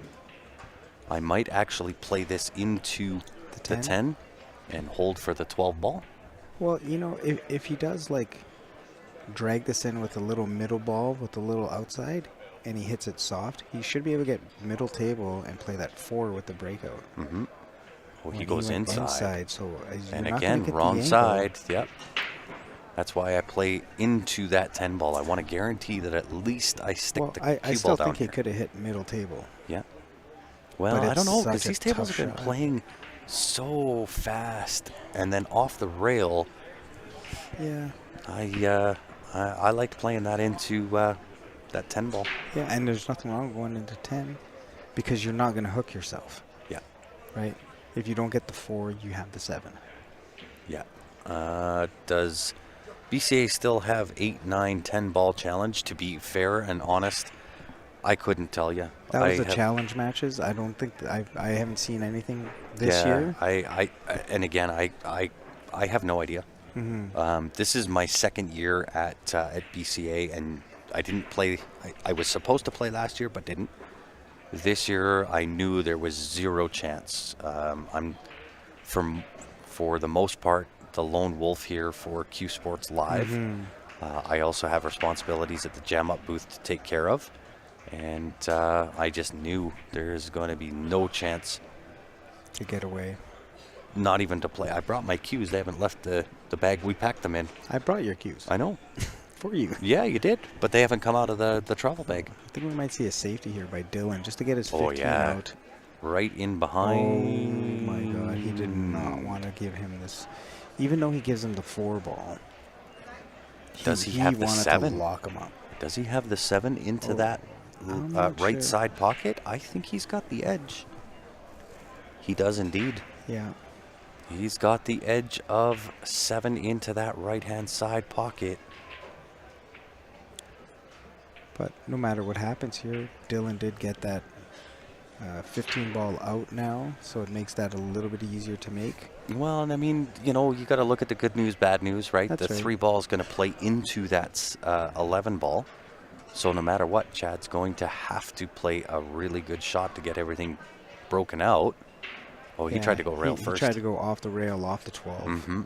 I might actually play this into the 10 and hold for the 12 ball. Well, you know, if he does, like, drag this in with a little middle ball with a little outside, and he hits it soft, he should be able to get middle table and play that 4 with the breakout. Mm-hmm. Well, he When goes went inside. So And you're not gonna again, get the wrong angle. side. Yep. That's why I play into that 10 ball. I want to guarantee that at least I stick Well, the I cue still ball down think he here. could have hit middle table. Yeah. Well, But I don't it's know, such because a these tables tough have been shot. playing so fast and then off the rail. Yeah. I liked playing that into that 10 ball. Yeah, and there's nothing wrong with going into 10 because you're not going to hook yourself. Yeah. Right? If you don't get the 4, you have the 7. Yeah. Does BCA still have 8, 9, 10 ball challenge? To be fair and honest, I couldn't tell you. That was the challenge matches. I don't think I haven't seen anything this year. And again, I have no idea. Mm-hmm. This is my second year at BCA, and I didn't play. I was supposed to play last year, but didn't. This year, I knew there was 0 chance. I'm, for the most part, the lone wolf here for CueSports Live. Mm-hmm. I also have responsibilities at the Jam Up booth to take care of, and I just knew there's going to be no chance To get away. not even to play. I brought my cues. They haven't left the bag we packed them in. I brought your cues I know. for you. Yeah, you did. But they haven't come out of the travel bag. I think we might see a safety here by Dylan just to get his 15 Oh, yeah. out. Right in Oh behind. my God, he did not want to give him this. Even though he gives him the 4 ball. Does he have the wanted 7? to lock him up. Does he have the 7 into Oh. that? I'm not right sure. side pocket, I think he's got the edge. He does indeed. Yeah. He's got the edge of 7 into that right-hand side pocket. But no matter what happens here, Dylan did get that 15 ball out now, so it makes that a little bit easier to make. Well, and I mean, you got to look at the good news, bad news, right? That's the right. 3 ball is going to play into that 11 ball. So no matter what, Chad's going to have to play a really good shot to get everything broken out. Oh, he tried to go rail first. He tried to go off the rail, off the 12. Mm-hmm.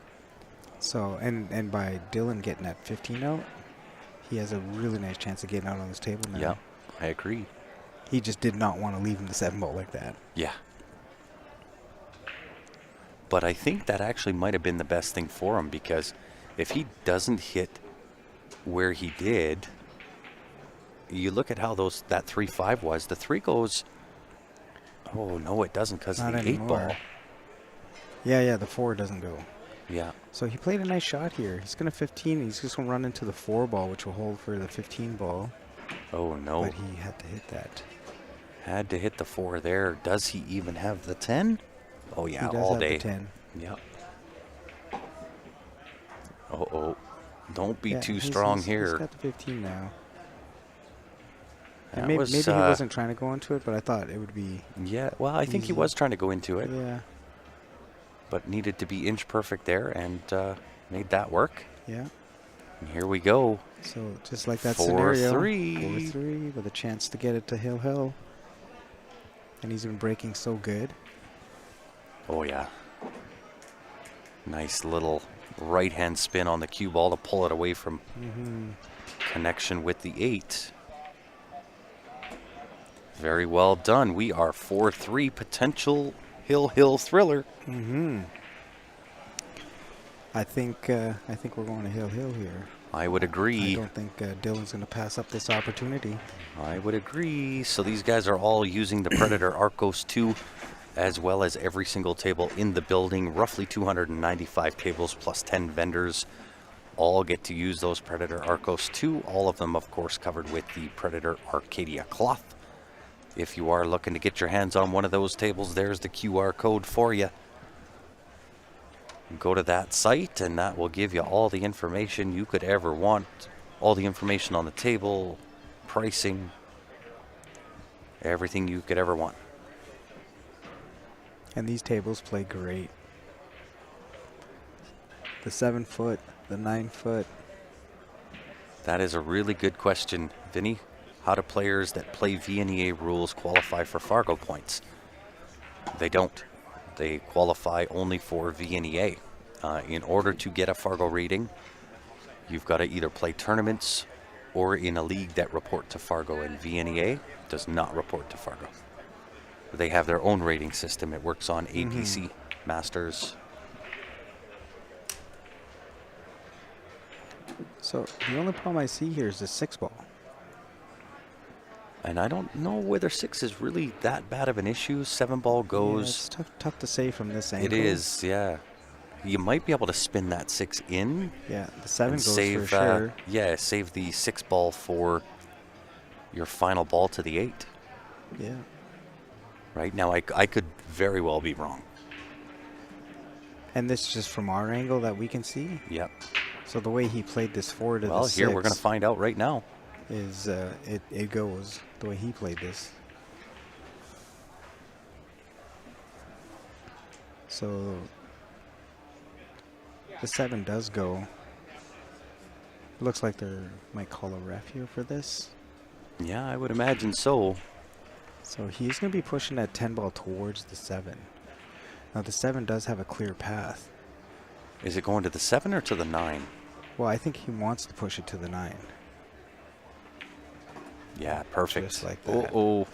So, and by Dylan getting that 15 out, he has a really nice chance of getting out on this table now. Yeah, I agree. He just did not want to leave him the 7 ball like that. Yeah. But I think that actually might have been the best thing for him, because if he doesn't hit where he did, you look at how that 3-5 was. The 3 goes, oh, no, it doesn't, because of the 8 ball. Yeah, the 4 doesn't go. Yeah. So he played a nice shot here. He's going to 15. He's just going to run into the 4 ball, which will hold for the 15 ball. Oh, no. But he had to hit that. Had to hit the 4 there. Does he even have the 10? Oh, yeah, he does all have day. The 10. Yeah. Uh-oh. Don't be too he's strong here. He's got the 15 now. That Maybe was, he wasn't trying to go into it, but I thought it would be. Yeah, well, I think he was trying to go into it. Yeah. But needed to be inch perfect there, and made that work. Yeah. And here we go. So just like that 4-3. scenario. 4-3 with a chance to get it to Hill. And he's been breaking so good. Oh, yeah. Nice little right-hand spin on the cue ball to pull it away from connection with the 8. Very well done. We are 4-3, potential Hill thriller. I think we're going to Hill here. I would agree. I don't think Dylan's going to pass up this opportunity. I would agree. So these guys are all using the Predator Arcos 2, as well as every single table in the building. Roughly 295 tables plus 10 vendors all get to use those Predator Arcos 2. All of them, of course, covered with the Predator Arcadia cloth. If you are looking to get your hands on one of those tables, there's the QR code for you. Go to that site, and that will give you all the information you could ever want. All the information on the table, pricing, everything you could ever want. And these tables play great. The 7 foot, the 9 foot. That is a really good question, Vinny. How do players that play VNEA rules qualify for Fargo points? They don't. They qualify only for VNEA. In order to get a Fargo rating, you've got to either play tournaments or in a league that report to Fargo, and VNEA does not report to Fargo. They have their own rating system. It works on APC, Masters. So the only problem I see here is the 6 ball. And I don't know whether 6 is really that bad of an issue. 7 ball goes. Yeah, it's tough to say from this angle. It is, yeah. You might be able to spin that 6 in. Yeah, the 7 goes save, for sure. Yeah, save the 6 ball for your final ball to the 8. Yeah. Right now, I could very well be wrong. And this is just from our angle that we can see. Yep. So the way he played this forward to the 6. Well, here we're going to find out right now. Is it goes the way he played this. So the 7 does go. Looks like they might call a ref here for this. Yeah, I would imagine so. So he's going to be pushing that 10 ball towards the 7. Now the 7 does have a clear path. Is it going to the 7 or to the 9? Well, I think he wants to push it to the 9. Yeah, perfect. Just like that. Uh-oh.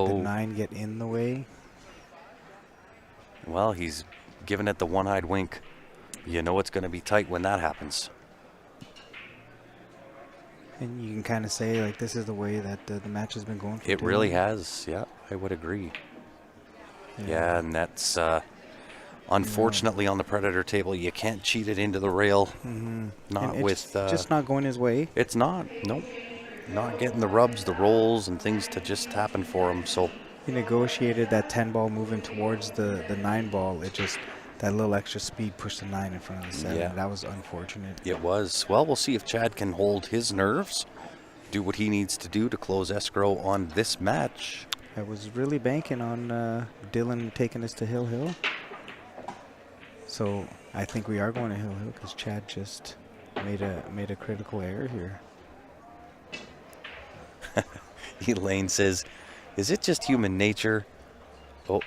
Did the 9 get in the way? Well, he's giving it the one-eyed wink. You know it's going to be tight when that happens. And you can kind of say, like, this is the way that the match has been going for It Dylan. really has. Yeah, I would agree. Yeah, and that's unfortunately on the Predator table. You can't cheat it into the rail. Not And with. just not going his way. It's not. Nope. not getting the rubs, the rolls, and things to just happen for him. So he negotiated that 10 ball moving towards the 9 ball. It just, that little extra speed pushed the 9 in front of the 7. Yeah. That was unfortunate. it was. Well, we'll see if Chad can hold his nerves, do what he needs to do to close escrow on this match. I was really banking on Dylan taking us to Hill Hill. So I think we are going to Hill Hill because Chad just made a critical error here. Elaine says, is it just human nature? Oh,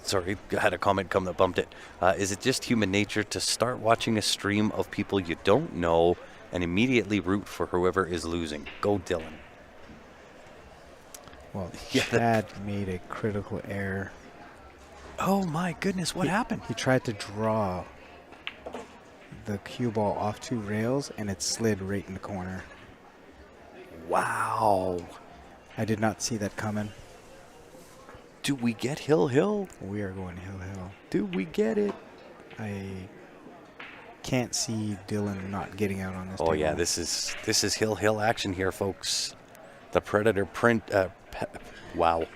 sorry, I had a comment come that bumped it. Is it just human nature to start watching a stream of people you don't know and immediately root for whoever is losing? Go Dylan. Well, Yeah, Chad made a critical error. Oh my goodness, what happened? He tried to draw the cue ball off 2 rails and it slid right in the corner. Wow. I did not see that coming. Do we get Hill Hill? We are going Hill Hill. Do we get it? I can't see Dylan not getting out on this. Oh table. yeah, this is Hill Hill action here, folks. The Predator wow.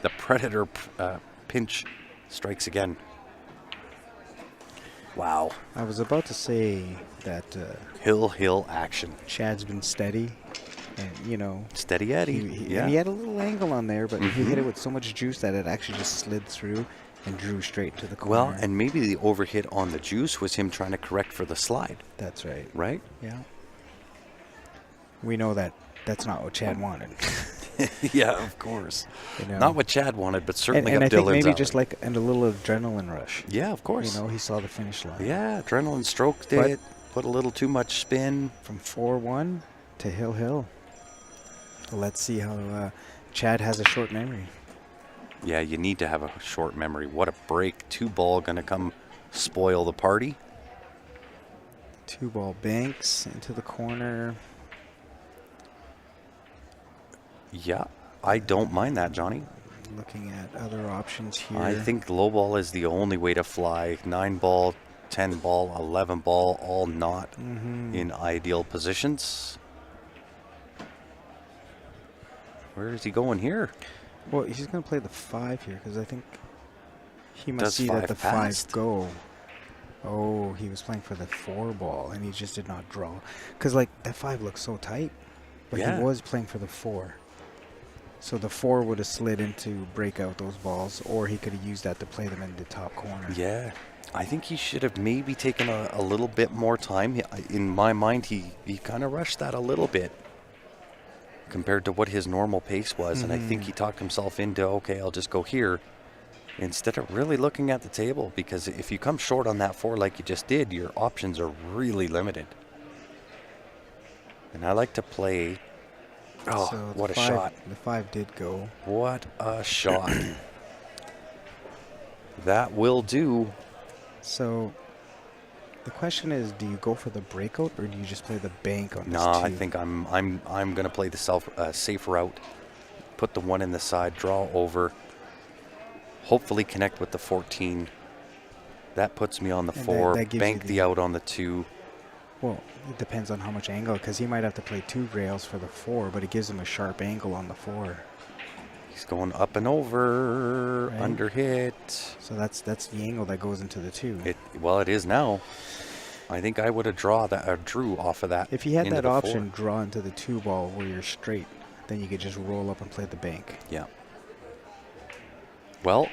The Predator pinch strikes again. Wow. I was about to say that Hill Hill action. Chad's been steady, and you know, Steady Eddie. Yeah. and he had a little angle on there, but he hit it with so much juice that it actually just slid through and drew straight to the corner. Well, and maybe the overhit on the juice was him trying to correct for the slide, that's right. right? Yeah. We know that that's not what Chad wanted. Yeah, of course. You know? Not what Chad wanted, but certainly and up I think Dylan's maybe alley. just like a little adrenaline rush. Yeah, of course. You know, he saw the finish line. Yeah, adrenaline stroked But- it, put a little too much spin. From 4-1 to Hill Hill. Let's see how Chad has a short memory. Yeah, you need to have a short memory. What a break. 2 ball going to come spoil the party. 2 ball banks into the corner. Yeah, I don't mind that, Johnny. Looking at other options here. I think low ball is the only way to fly. 9 ball, 10 ball, 11 ball, all not in ideal positions. Where is he going here? Well, he's going to play the 5 here because I think he must Does see that 5 the pass? 5 go. Oh, he was playing for the 4 ball and he just did not draw. Because, like, that 5 looks so tight. But Yeah. he was playing for the 4. So the 4 would have slid into break out those balls, or he could have used that to play them in the top corner. Yeah, I think he should have maybe taken a little bit more time. In my mind, he kind of rushed that a little bit compared to what his normal pace was. And I think he talked himself into, okay, I'll just go here, instead of really looking at the table. Because if you come short on that 4 like you just did, your options are really limited. And I like to play... Oh, So what the a 5 shot. The 5 did go. What a shot. That will do. So the question is, do you go for the breakout or do you just play the bank on this No, 2? I think I'm going to play the safe route. Put the 1 in the side, draw over. Hopefully connect with the 14. That puts me on the And 4. that gives Bank you the out on the 2. Well, it depends on how much angle, because he might have to play 2 rails for the 4, but it gives him a sharp angle on the 4. He's going up and over, Right. under hit. So that's the angle that goes into the 2. Well, it is now. I think I would have drew off of that. If he had into that the 4. option, draw into the 2 ball where you're straight, then you could just roll up and play the bank. Yeah. Well,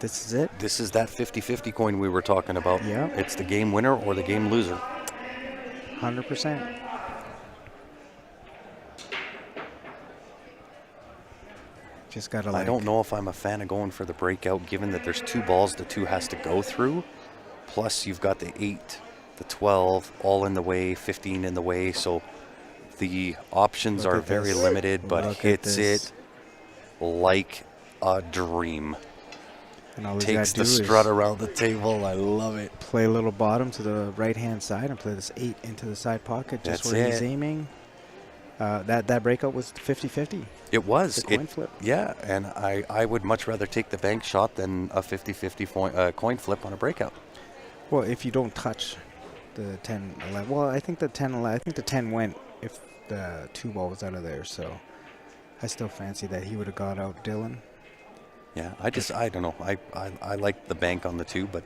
This is it. this is that 50-50 coin we were talking about. Yeah. It's the game winner or the game loser. 100%. Just gotta I don't know if I'm a fan of going for the breakout, given that there's 2 balls the 2 has to go through. Plus, you've got the 8, the 12, all in the way, 15 in the way. So the options Look are at very this. limited, but Look at hits this. it like a dream. And all he's Takes gotta the do strut is around the table. I love it. play a little bottom to the right-hand side and play this 8 into the side pocket just That's where he's it. aiming. That breakout was 50-50. It was. The coin flip. Yeah, and I would much rather take the bank shot than a 50-50 coin flip on a breakout. Well, if you don't touch the 10-11. Well, I think the 10-11. I think the 10 went if the 2 ball was out of there. So I still fancy that he would have got out Dylan. Yeah, I don't know. I like the bank on the 2, but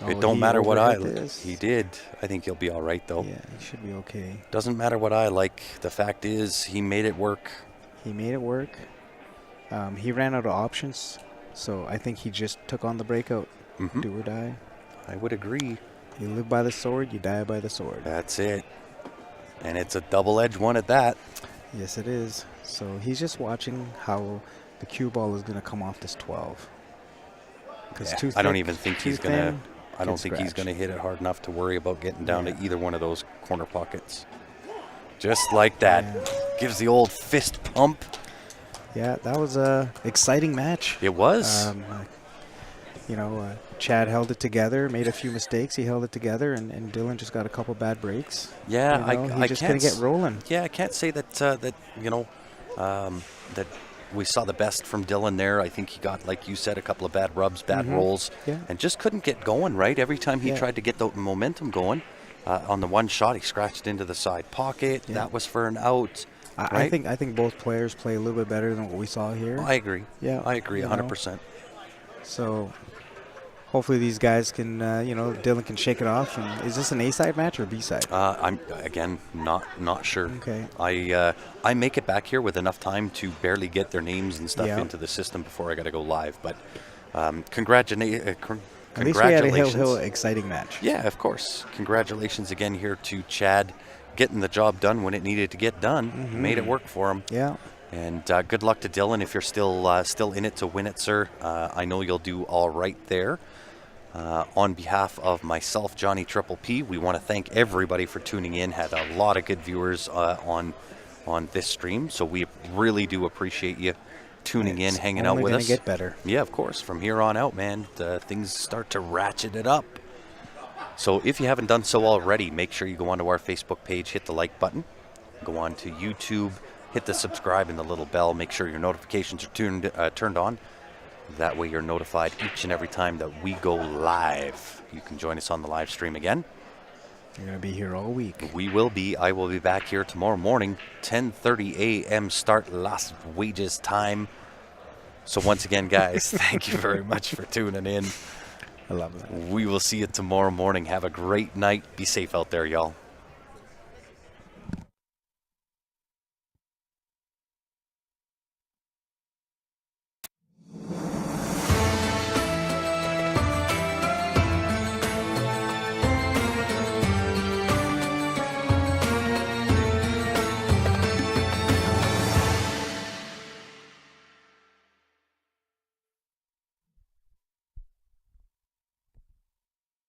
it Oh, don't he matter what I overhit like. this. He did. I think he'll be all right, though. Yeah, he should be okay. Doesn't matter what I like. The fact is, he made it work. He made it work. He ran out of options, so I think he just took on the breakout. Do or die. I would agree. You live by the sword, you die by the sword. That's it. And it's a double-edged one at that. Yes, it is. So he's just watching how the cue ball is going to come off this 12. Yeah, I don't even think he's going to. I don't think he's scratch. going to hit it hard enough to worry about getting down to either one of those corner pockets. Just like that. Yeah. Gives the old fist pump. Yeah, that was a exciting match. It was. Chad held it together, made a few mistakes. He held it together, and Dylan just got a couple bad breaks. Yeah, he just couldn't get rolling. Yeah, I can't say that that we saw the best from Dylan there. I think he got, like you said, a couple of bad rubs, bad rolls, and just couldn't get going. Right, every time he tried to get the momentum going, on the one shot he scratched into the side pocket. Yeah. That was for an out. I think both players play a little bit better than what we saw here. I agree. Yeah, I agree 100%. So hopefully these guys can, Dylan can shake it off. And is this an A-side match or B-side? I'm again not sure. Okay. I make it back here with enough time to barely get their names and stuff Yeah. into the system before I got to go live. But congratulations. At least we had a hill exciting match. Yeah, of course. Congratulations again here to Chad, getting the job done when it needed to get done. Made it work for him. Yeah. And good luck to Dylan if you're still in it to win it, sir. I know you'll do all right there. On behalf of myself, Johnny Triple P, we want to thank everybody for tuning in. Had a lot of good viewers on this stream, so we really do appreciate you tuning in, hanging out with us. It's only going to get better. Yeah, of course. From here on out, man, things start to ratchet it up. So if you haven't done so already, make sure you go onto our Facebook page, hit the like button, go on to YouTube, hit the subscribe and the little bell. Make sure your notifications are turned on. That way you're notified each and every time that we go live. You can join us on the live stream again. You're going to be here all week. We will be. I will be back here tomorrow morning, 10:30 a.m. start Las Vegas time. So once again, guys, thank you very much for tuning in. I love that. We will see you tomorrow morning. Have a great night. Be safe out there, y'all.